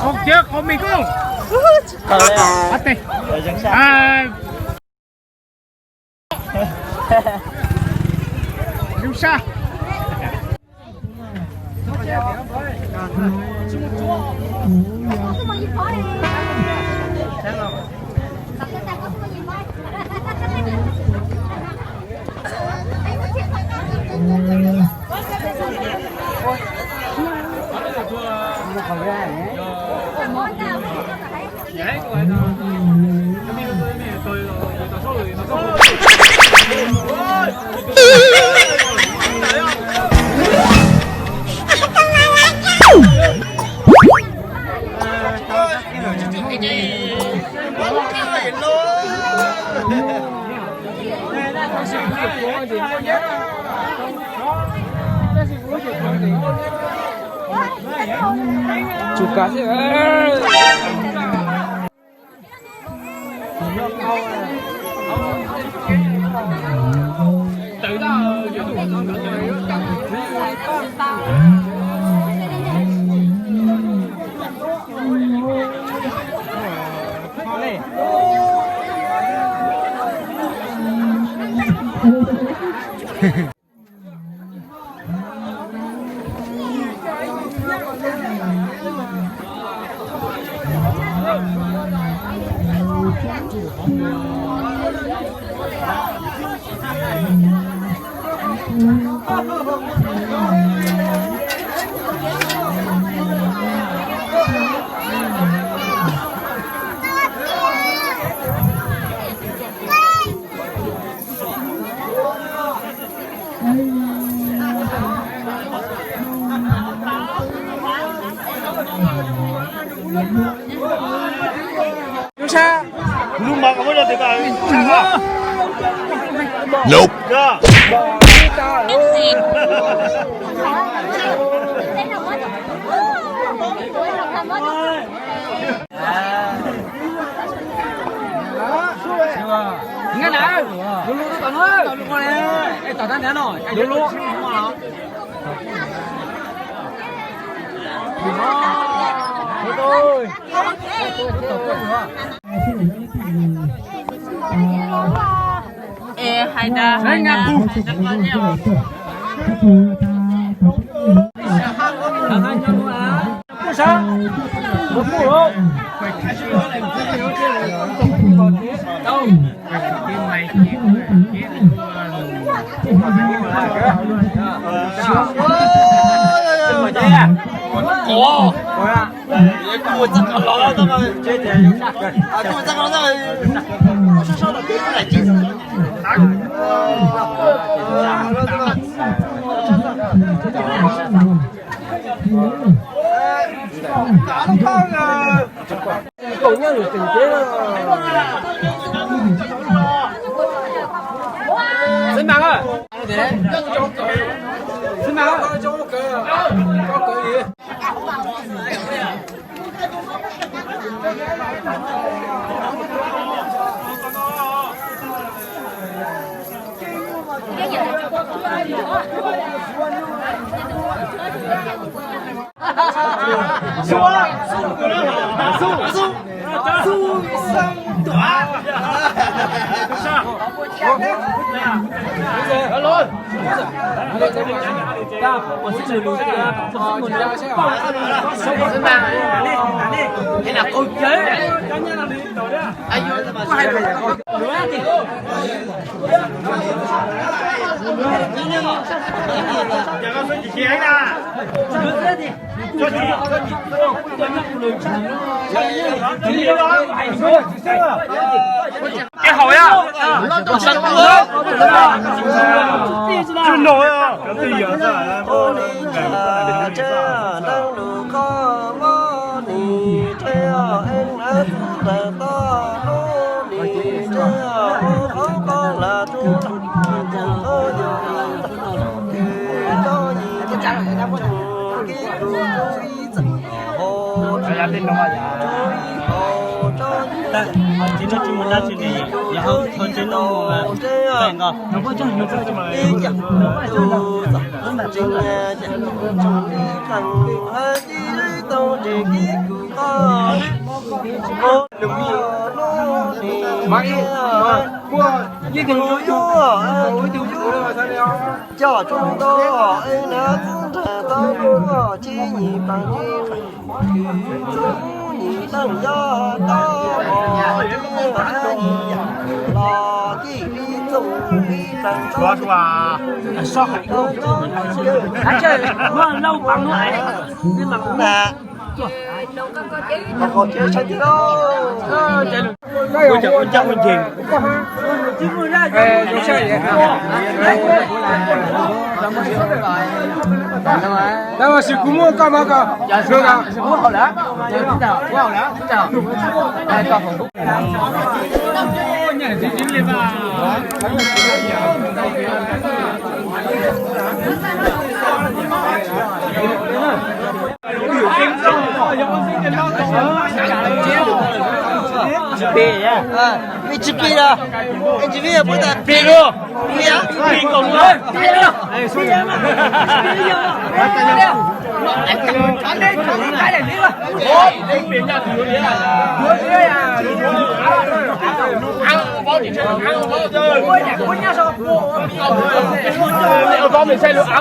Không chưa, không mình không. Bắt đây. Lưu xa. Chụp cá gì tự đó Lumang kamu udah dekat. Nope. Ya. Nghe nào, lulu nó tận ơi, lulu con này, em tận nó rồi, lulu, tôi, hai ta sao? Một mũ đâu? Đâu? Ồ. Tôi chắc là nó đó mà chơi thì tôi chắc là nó sao là cái này chứ. Cảm ơn à. Cậu nhớ được tình thế đó. Xin bạn ơi. Xin bạn ơi. Cho một cái. Có cái gì? cái hồi á chưa nổi à. Cái gì vậy? Tin đâu mà 但今天专门拿去的，然后他真的我们个，我讲有这么一讲，都是真的讲，从你看我的都这个苦啊，我努力，我一定要有啊，我就有家中的爱那子他到我接你帮你你当家大我你把你呀拉地里走里当说是吧？上海都而且我老帮我哎，你忙那我接上去喽。我讲问题。哎，有下也那么是古墓干嘛干？说的，我好了，我好了，这样，哎，到红都。你这经历吧。你这边啊，你这边也不得边路，边呀，边公路，边路，哎，说边嘛，边呀，边呀，看嘞，看嘞，你了，我边家有点啊，有点呀，包你车，我家说，我方面菜路，还